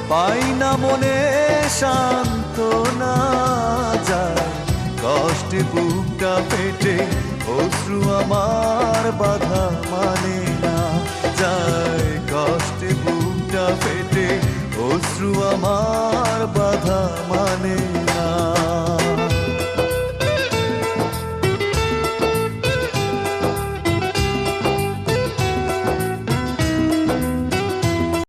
পাই না মনে সান্ত্বনা, যায় কষ্টে বুকটা পেটে, অশ্রু আমার বাধা মানে না। যায় কষ্টে বুকটা পেটে, অশ্রু আমার